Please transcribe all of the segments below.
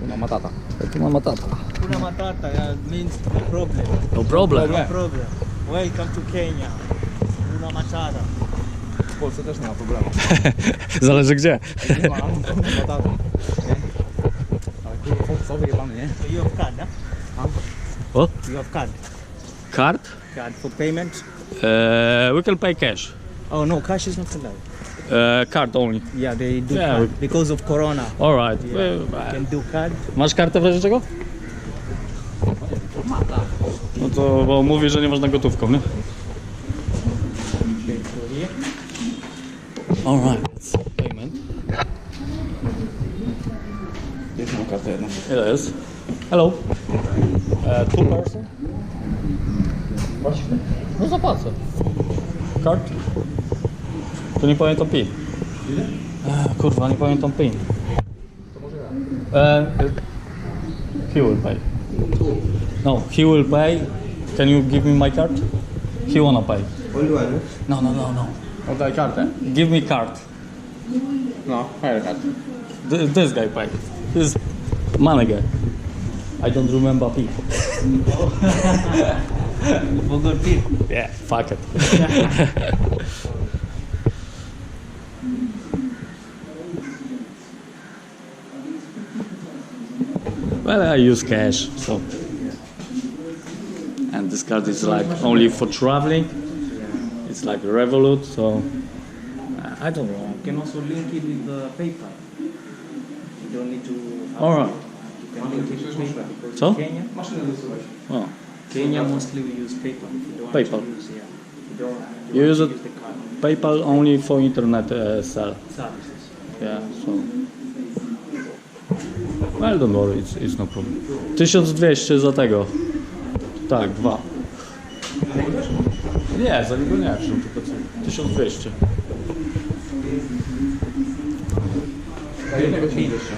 Una matata. Hakuna Matata. Hakuna Matata means no problem. No problem. No problem. Welcome to Kenya. Hakuna Matata. W Polsce też nie ma problemu. Zależy gdzie. Nie ma matata. Nie? Ale kurwa, co wyjebany, nie? So you have card, huh? What? You have card. Card? Card for payment. We can pay cash. Oh no, cash is not allowed. Card only. Yeah, they do Yeah, card because of Corona. Alright. You can do card. Masz kartę w razie czego? No to bo mówi, że nie można gotówką, nie? Alright. Payment. Jest mam kartę jedną. Ile jest? Hello. Two person? Właśnie. No zapłacę. Card? To nie pamiętam PIN. Ile? Kurwa, nie pamiętam PIN. To może ja. He will pay. No, he will pay. Can you give me my card? He wanna pay. Only one. No. Oddaj kartę. Give me card. No, fajna kartę. This guy pay. This money guy. I don't remember PIN. Forgot PIN. Yeah, fuck it. Well, I use cash, so. And this card is like only for traveling. It's like Revolut, so I don't know. You can also link it with the PayPal. You don't need to. All right. You can link it with PayPal because So? in Kenya, Maszynę wysyłać. Oh, Kenya mostly we use PayPal. If you don't PayPal. want to use, yeah. If you don't You want use to it- use the card PayPal only for internet sell. services. Yeah, so. Well, don't worry, it's no problem. 1200 za tego. Tak, 2. Nie, za niego nie, tylko 1200. Za jednego ci jeszcze.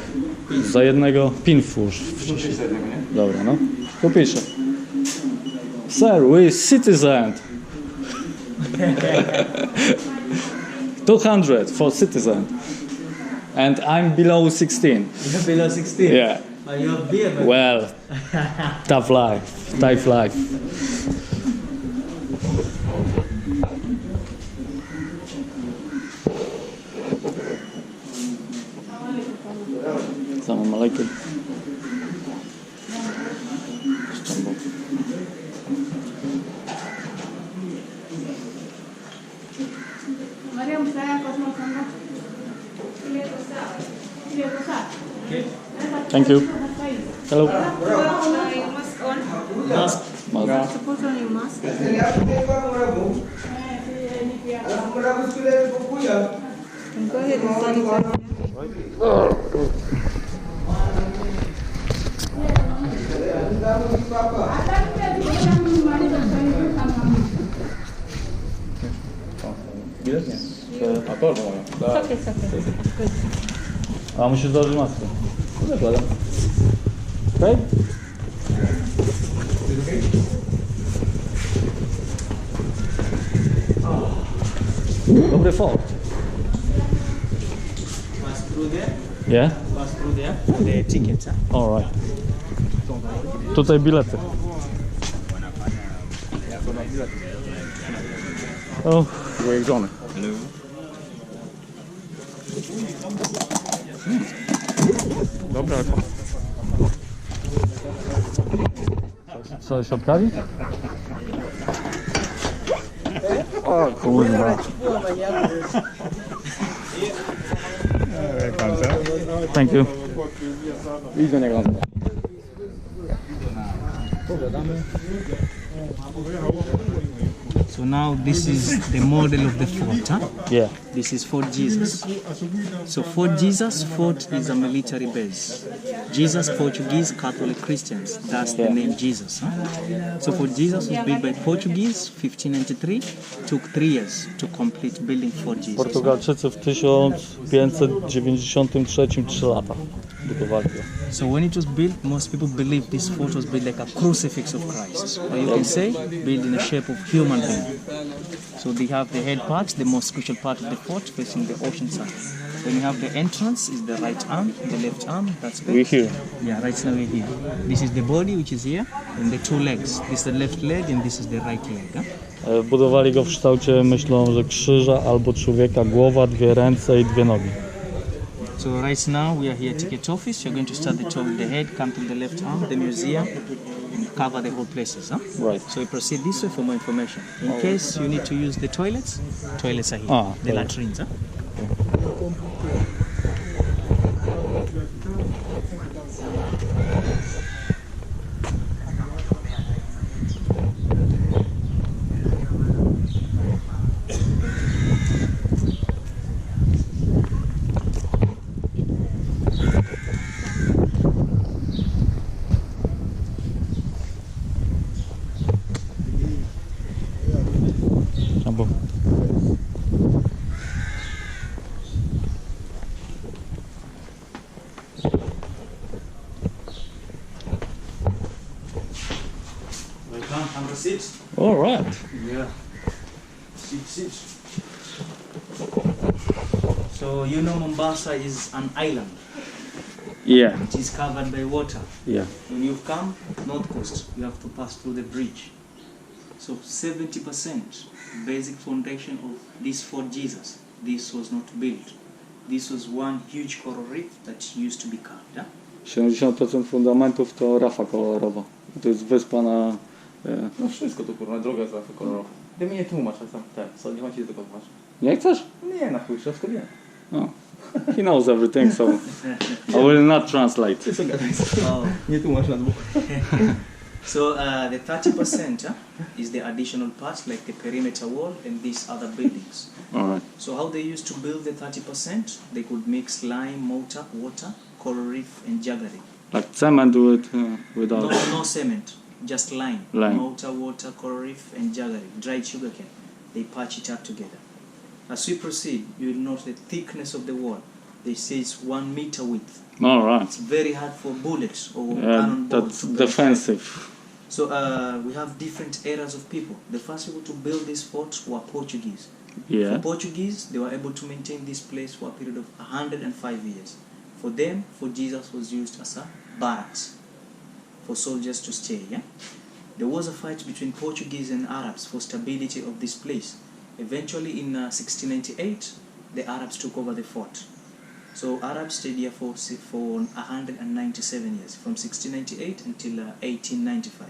Za jednego PIN włóż. Wrzucić za jednego, nie? Dobra, no. Tu piszę. Sir, we citizen. 200 for citizen. And I'm below 16. You're below 16. Yeah. You have beer, but Well, tough life. Tough life. Assalamu alaikum. Istanbul. Mariam, saya kosong sama. Ini besar. Thank you. Hello. Mask on. mask. Mask. Suppose only mask. Go ahead and sanitize. Bilet nie. A to albo moja. Tak. It's okay. A musisz założyć maskę. Zakładam. Okej? Dobry Ford. Pass through there. Yeah? Pass through there. The tickets. Alright. Tutaj bilety. O, Byłej żony. Dobra, ale coś odprawi? O kurwa. Thank you. idź do niego. So now this is the model of the fort, huh? Yeah. This is Fort Jesus. So Fort Jesus, fort is a military base. Jesus, Portuguese, Catholic Christians. That's the name Jesus. Huh? So Fort Jesus was built by Portuguese, 1593. Took 3 years to complete building Fort Jesus. Portugalczycy w 1593 3 lata budowali go. So when it was built, most people believe this fort was built like a crucifix of Christ. Or you can say, built in the shape of human being. So they have the head part, the most crucial part of the fort, facing the ocean side. Then you have the entrance, is the right arm, the left arm, that's good. We here. Yeah, right now we're here. This is the body, which is here, and the two legs. This is the left leg, and this is the right leg. Huh? Budowali go w kształcie, myślą, że krzyża albo człowieka, głowa, dwie ręce i dwie nogi. So right now we are here at ticket office. You're going to start the tour with the head, come to the left arm, the museum, and cover the whole places. Huh? Right. So we proceed this way for more information. In case you need to use the toilets are here. The latrines. Huh? Albo... Have a seat. All right. Yeah. Sit. So you know Mombasa is an island. Yeah. It is covered by water. Yeah. When you come north coast, you have to pass through the bridge. So 70% basic foundation of this Fort Jesus, this was not built. This was one huge coral reef that used to be carved. Yeah? 70% fundamentów to rafa kolorowa. To jest wyspa na... No wszystko to kurwa, droga jest zawsze kolorowa. Ty mi nie tłumacz, a sam tak, co, nie ma ci tylko tłumacz. Nie chcesz? Nie, na chuj, wszystko wiem. No. He knows everything, so I will not translate. Ty co gadaj, Oh. nie tłumacz na dwóch. So the 30% is the additional parts like the perimeter wall and these other buildings. All right. So how they used to build the 30%, they could mix lime, mortar, water, coral reef and jaggery. Like cement without... No cement, just lime. Lime. Mortar, water, coral reef and jaggery, dried sugarcane. They patch it up together. As we proceed, you will note the thickness of the wall. They say it's 1 meter width. All right. It's very hard for bullets or cannon balls That's to penetrate. defensive. So we have different eras of people. The first people to build this fort were Portuguese. Yeah. For Portuguese, they were able to maintain this place for a period of 105 years. For them, Fort Jesus was used as a barracks for soldiers to stay. Yeah? There was a fight between Portuguese and Arabs for stability of this place. Eventually, in 1698, the Arabs took over the fort. So Arabs stayed here for 197 years, from 1698 until 1895.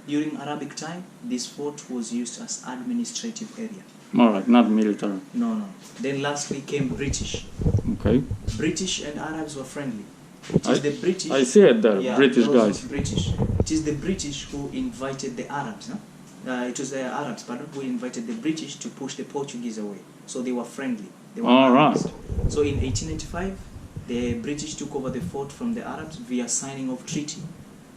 During Arabic time, this fort was used as administrative area. All right, not military. No. Then lastly came British. Okay. British and Arabs were friendly. It is the British. I see it there, Yeah, British those guys. British. It is the British who invited the Arabs. No? It was the Arabs, who invited the British to push the Portuguese away. So they were friendly. They were All right. So in 1885, the British took over the fort from the Arabs via signing of treaty.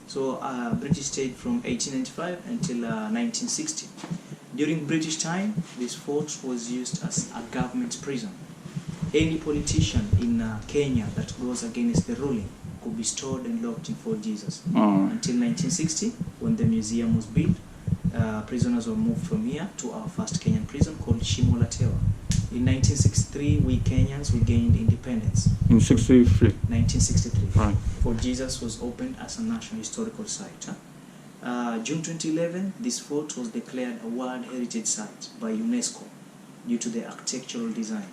So British stayed from 1895 until 1960. During British time, this fort was used as a government prison. Any politician in Kenya that goes against the ruling could be stored and locked in Fort Jesus. Until 1960, when the museum was built, prisoners were moved from here to our first Kenyan prison called Shimolatewa. In 1963, we Kenyans, we gained independence. In 63. 1963. Right. Fort Jesus was opened as a National Historical Site. June 2011, this fort was declared a World Heritage Site by UNESCO due to the architectural design.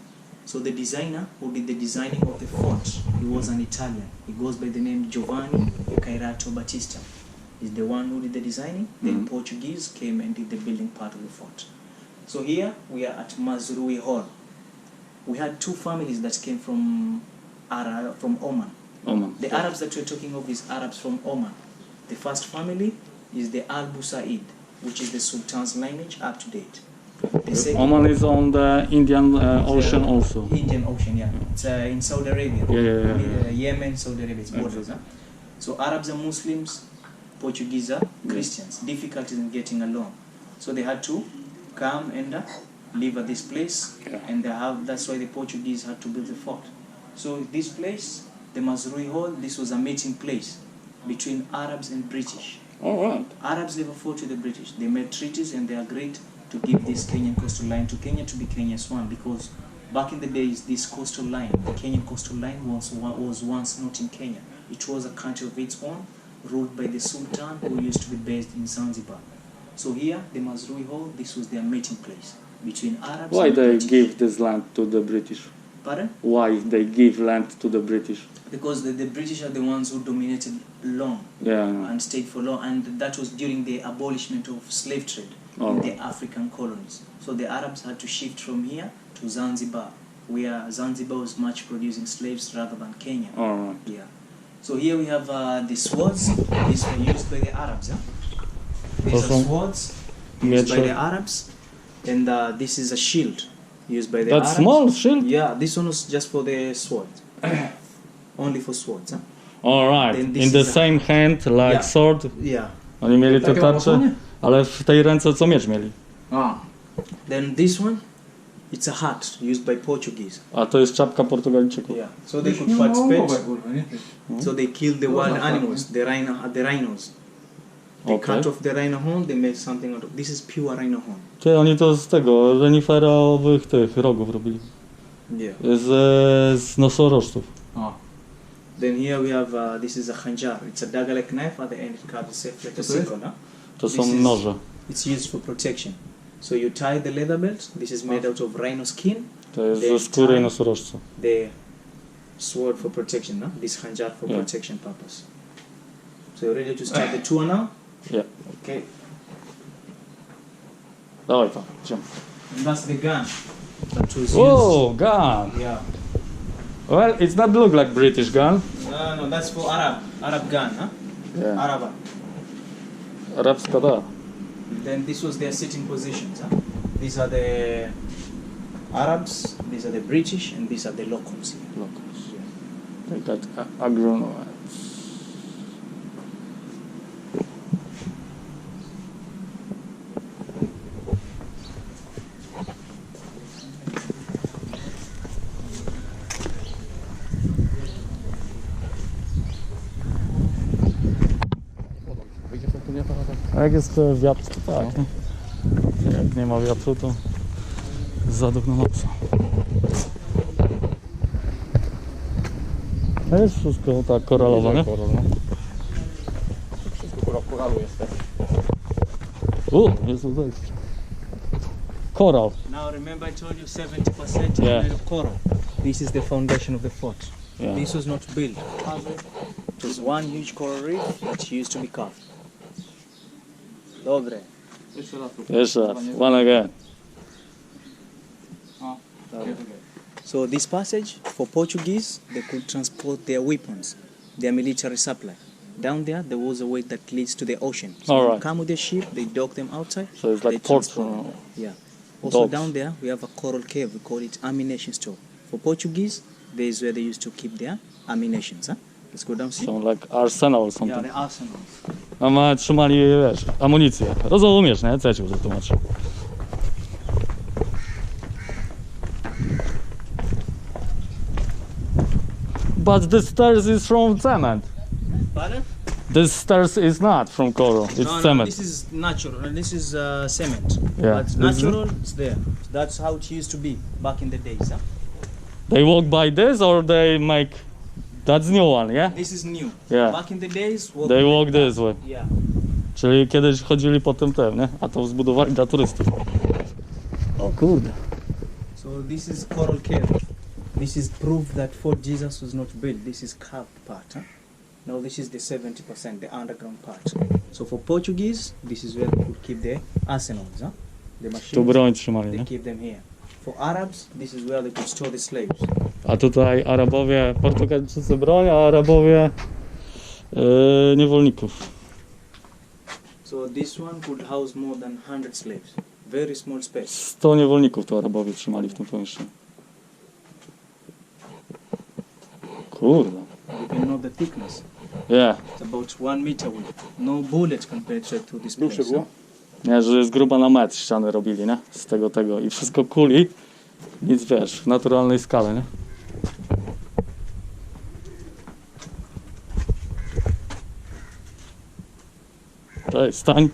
So the designer who did the designing of the fort, he was an Italian. He goes by the name Giovanni Cairato Battista. He's the one who did the designing. Then Portuguese came and did the building part of the fort. So here we are at Mazrui Hall. We had two families that came from Oman. Oman. The Arabs that we're talking of is Arabs from Oman. The first family is the Al Busaid, which is the Sultan's lineage up to date. The second, Oman is on the Indian Ocean also. Indian Ocean, yeah. It's in Saudi Arabia. Yeah. Yemen, Saudi Arabia, it's borders. Huh? So Arabs are Muslims, Portuguese are Christians. Difficulties in getting along. So they had to come and live at this place, and that's why the Portuguese had to build the fort. So this place, the Mazrui Hall, this was a meeting place between Arabs and British. All right. Arabs never fought with the British. They made treaties and they agreed to give this Kenyan coastal line to Kenya to be Kenya's one, because Back in the days, this coastal line, the Kenyan coastal line, was once not in Kenya. It was a country of its own, ruled by the Sultan, who used to be based in Zanzibar. So here, the Mazrui Hall, this was their meeting place between Arabs Why and they British. give this land to the British? Pardon? Why they give land to the British? Because the British are the ones who dominated long Yeah, I know. and stayed for long, and that was during the abolishment of slave trade in the African colonies. So the Arabs had to shift from here to Zanzibar, where Zanzibar was much producing slaves rather than Kenya. Alright. Yeah. So here we have the swords. These were used by the Arabs. These are swords used by the Arabs, and this is a shield used by the That Arabs. small shield? Yeah, this one was just for the sword. Only for swords. Alright. Then this In the is a- same hand, like Yeah. sword. Yeah. Oni mieli te Takie tarcze, łasonie? ale w tej ręce co miecz mieli. A, Then this one, it's a hat used by Portuguese. A to jest czapka Portugalczyków. Yeah. So they could nie fight mam głowę, spades. kurwa, nie? So they killed the wild animals, the rhinos. They Okay. cut off the rhino horn. They made something out of. This is pure rhino horn. Ty, oni to z tego, reniferowych tych rogów robili. Yeah. Z nosorożców. A, Then here we have this is a khanjar. It's a dagger-like knife. At the end, it cuts itself like a Co to jest? sickle. No? To są This is- noże. It's used for protection. So you tie the leather belt. This is made out of rhino skin. To jest ze skóry nosorożca. The sword for protection. No? This khanjar for Yeah. protection purpose. So you're ready to start the tour now? Yeah. Okay. Dawaj pan, idziemy. And that's the gun that was used. Whoa, gun! Yeah. Well, it's not look like British gun. No, that's for Arab gun, huh? Yeah. Araba. Arabska da. Then this was their sitting positions, huh? These are the Arabs, these are the British, and these are the locals here. Locals. They got agronomes. A jak jest wiatr, to tak. nie? Jak nie ma wiatru, to zaduk na nosa. A jest wszystko tak koralowe, nie? Koral, no. Wszystko kurwa w koralu jest, tak? Jest tu zejście. Koral. Now remember I told you 70% Yeah. made of coral. This is the foundation of the fort. Yeah. This was not built. It was one huge coral reef that used to be carved. Dobre. Jeszcze raz. Jeszcze raz. One again. So this passage, for Portuguese, they could transport their weapons, their military supply. Down there was a way that leads to the ocean. So when you Alright. come with their ship, they dock them outside. So it's they like port. transport them. Yeah. Also Docks. down there, we have a coral cave. We call it ammunition store. For Portuguese, there is where they used to keep their ammunitions. Huh? Let's go down, see? Są like arsenal or Yeah, something. the arsenals. A ma trzymali, wiesz, amunicję. Rozumiesz, nie? Co ja ci wytłumaczę. But the stairs is from cement. Pardon? This stairs is not from coral. It's No, cement. this is natural. And this is cement. Yeah. But This is- natural, it's there. That's how it used to be back in the days. Huh? They walk by this or they make... That's new one, yeah? This is new. Yeah. Back in the days, They walk this way. Yeah. Czyli kiedyś chodzili po tym, nie? A to zbudowali dla turystów. O kurde. So this is coral cave. This is proof that Fort Jesus was not built. This is carved part. Huh? Now this is the 70%, the underground part. So for Portuguese, this is where they could keep their arsenals. Huh? The Tu machines, broń trzymali, they nie? keep them here. For Arabs, this is where they could store the slaves. A tutaj Arabowie, Portugalczycy broń, a Arabowie niewolników. So this one could house more than 100 slaves. Very small space. 100 niewolników to Arabowie trzymali w tym pomieszczeniu. Kurde. You can know the thickness. Yeah. It's about 1 meter width. No bullet can penetrate through this place. Grubsze było? Nie, że jest gruba na metr ściany robili, nie? Z tego i wszystko kuli. Nic, wiesz, w naturalnej skale, nie? Cześć, stań.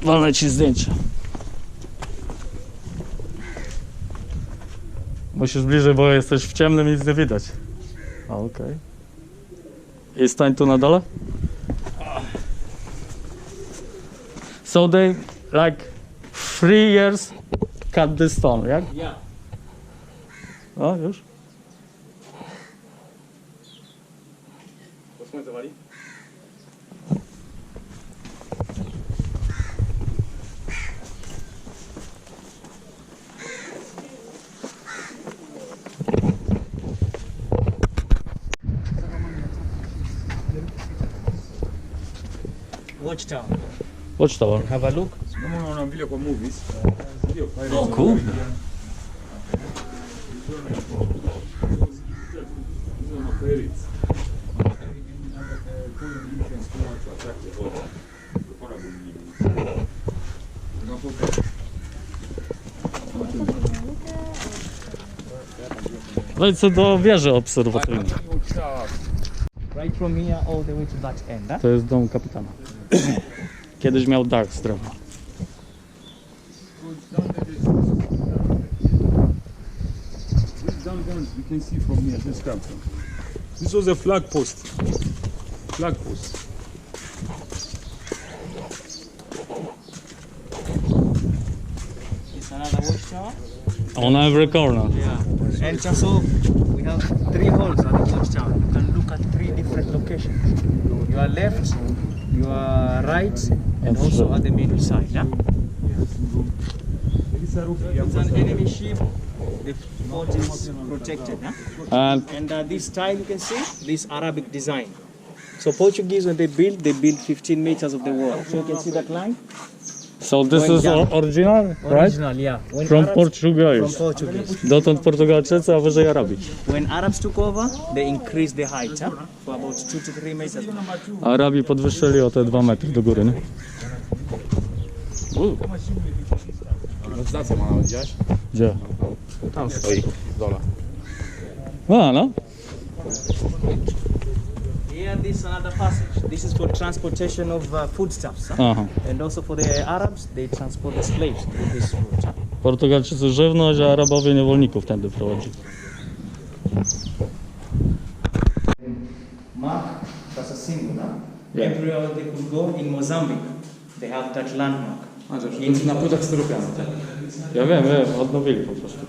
Walnę ci zdjęcie. Musisz bliżej, bo jesteś w ciemnym i nic nie widać. Okej. I stań tu na dole. So they like 3 years cut this stone, jak? Yeah. O, już? To słońce wali? Watchtower. Watchtower. Have a look. No, vile kwa movies. O kurde. Wejdź do wieży obserwacyjnej. Right from here all the way to that end. Huh? To jest dom kapitana. Kiedyś miał dach z drewna. You can see from here, this comes from. This was a flag post. Flag post. It's another watchtower. On every corner. Yeah. And just so we have 3 holes at the watchtower. You can look at 3 different locations. Your left, your right, and also at the middle side. Yeah? It's an enemy ship. The fort is protected. Yeah? And And this tile you can see, this Arabic design. So Portuguese when they build 15 meters of the wall. So you can see that line? so this is original, right? Original, yeah. When From From Portuguese. Portuguese. Dotąd Portugalczycy, a wyżej Arabi. When Arabs took over, they increased the height for about 2 to 3 meters. Arabi podwyższyli o te 2 metry do góry, nie? Medytacja ma nawet, widziałeś? Gdzie? Tam stoi, w dole. A, no. Here, this is another passage. This is for transportation of foodstuffs. Aha. And also for the Arabs, they transport the slaves with this route. Portugalczycy żywność, a Arabowie niewolników tędy prowadzili. Mark, that's a symbol. Everywhere they could go in Mozambique, they have that landmark. Na płytach styropianu. Ja wiem, odnowili po prostu.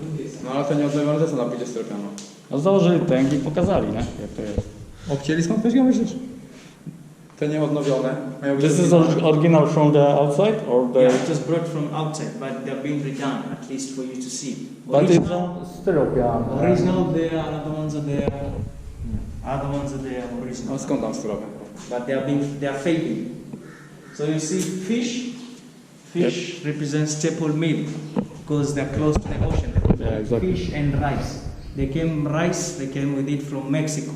No ale to nie odnowione to są na płycie styropianu. No założyli tęgi i pokazali, nie? Jak to jest. Obcięli skąd też myślisz? Te nieodnowione mają być... This is original from the outside or the... Yeah, it was brought from outside, but they're being redone, at least for you to see. But it's styropian. Original there, other ones are there. Other ones are there, original. No skąd tam styropian? But they're fading. So you see fish represents staple meal because they're close to the ocean. Yeah, exactly. Fish and rice. They came with it from Mexico.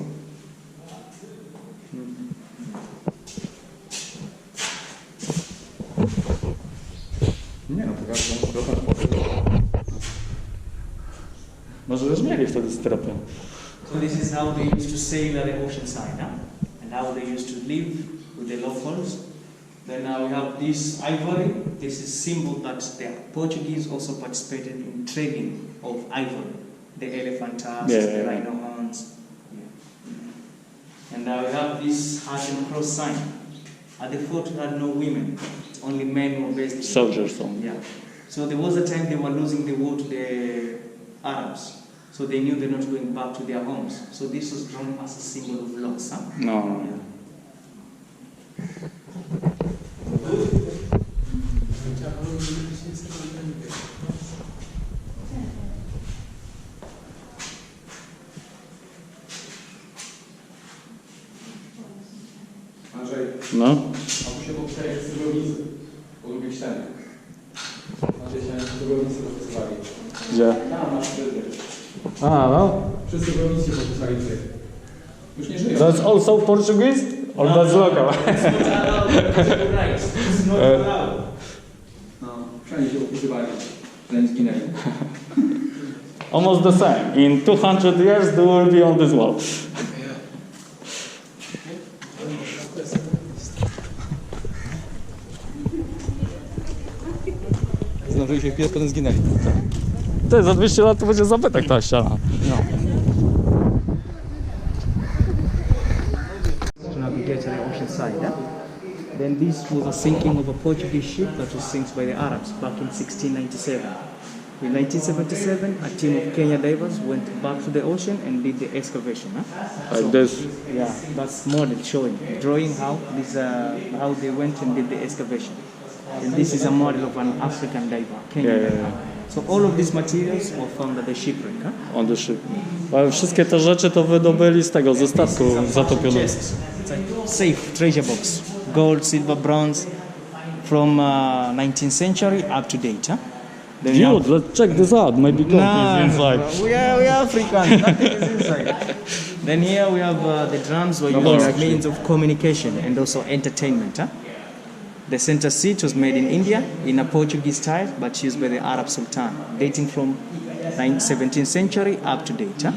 Nie no, to styropian w Polsce. Może już mieli wtedy styropian. So this is how they used to sail at the ocean side, and how they used to live with the locals. Then now we have this ivory. This is symbol that the Portuguese also participated in trading of ivory, the elephant tusks, the rhino horns. Yeah. And now we have this heart and cross sign. At the fort we had no women, only men were based. Soldiers only. Yeah. So there was a time they were losing the war to the Arabs. So they knew they're not going back to their homes. So this was drawn as a symbol of loss. Huh? No. Yeah. Andrzej, No. a tu się powstaje z cyrownicy, po drugiej ścianie. Znaczy się z cyrownicy podpisali. Gdzie? Tam masz wtedy. A, no. Wszyscy cyrownicy podpisali tutaj. Już nie żyją. That's also Portuguese? Or that's local? No, wszędzie się używali, zanim zginęli. Almost the same. In 200 years they will be on this wall. Zdążyli się wpisać, potem zginęli. Ty, za 200 lat to będzie zabytek ta ściana. No. To navigate to the ocean side. Then this was a sinking of a Portuguese ship that was sunk by the Arabs back in 1697. In 1977, a team of Kenya divers went back to the ocean and did the excavation. Like this. Yeah, that's model showing, drawing how they went and did the excavation. And this is a model of an African diver, Kenyan diver. So all of these materials were found at the shipwreck. On the ship. Ale wszystkie te rzeczy to wydobyli z tego, ze statku zatopionego. It's a safe treasure box, gold, silver, bronze, from 19th century up to date. Then we have- Dude, let's check this out. Maybe gold is inside. we are Africans. Nothing is inside. Then here we have the drums were used as means of communication and also entertainment. The center seat was made in India in a Portuguese style, but used by the Arab Sultan, dating from 17th century up to date.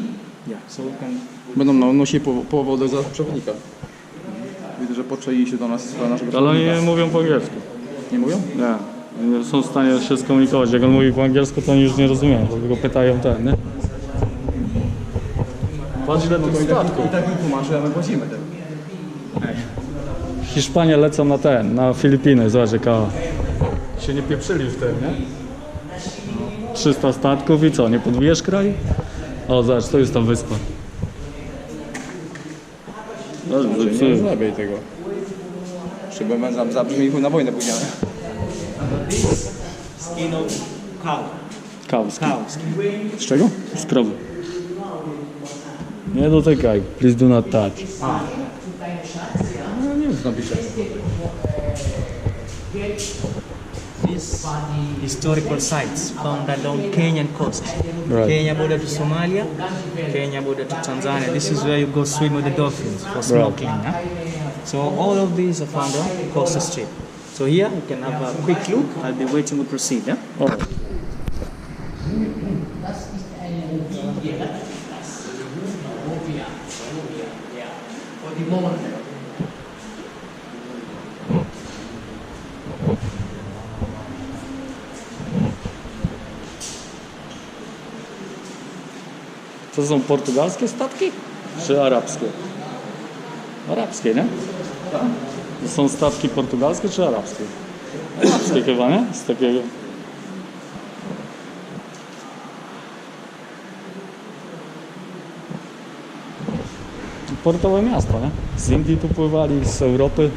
Yeah, so we can. Będą nosili połowę od przewodnika. Widzę, że poczęli się do nas naszego Ale oni przewodnika. nie mówią po angielsku. Nie mówią? Nie. Oni nie są w stanie się skomunikować. Jak on mówi po angielsku, to oni już nie rozumieją, dlatego pytają ten, nie? Patrz ile tu statków. I tak mi tłumaczy, a my płacimy tym. Hiszpanie lecą na na Filipiny, zobacz jaka. Się nie pieprzyli w tym, nie? 300 statków i co, nie podbijesz kraj? O, zobacz, to jest ta wyspa. Nie zrobię tego. Żeby zabrzmieliśmy na wojnę pójdziemy. Skin of cow. Kawski. Cow skin. Z czego? Z krowy. Nie dotykaj, please do not touch. No nie wiem, co napiszę. These historical sites found along Kenyan coast. Right. Kenya border to Somalia, Kenya border to Tanzania. This is where you go swim with the dolphins for snorkeling. So all of these are found on coastal strip. So here you can have a quick look. I'll be waiting to proceed. O. To są portugalskie statki? Czy arabskie? Arabskie, nie? To są statki portugalskie czy arabskie? Arabskie chyba, nie? Z takiego... Portowe miasto, nie? Z Indii tu pływali, z Europy.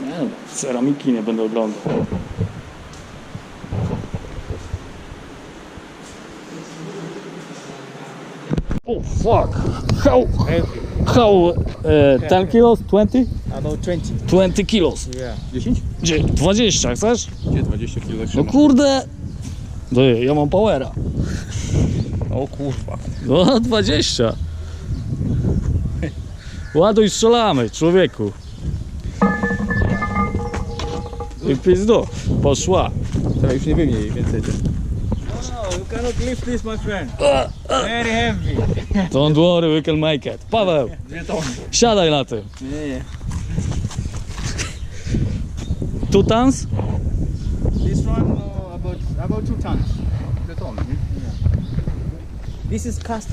Nie, ceramiki nie będę oglądał. Oh fuck! How 10 kilos? 20? About 20. 20 kilos. Yeah. 10? Gdzie? 20, chcesz? Gdzie 20 kg No trzyma? kurde! Ty, ja mam powera. O kurwa. No 20. Ładuj, strzelamy, człowieku. I pizdu, poszła. Teraz już nie wymień więcej. No, you cannot lift this, my friend. Very heavy. Don't worry, we can make it. Paweł, siadaj na tym. Yeah. 2 tons? This one about 2 tons. Beton. This is cast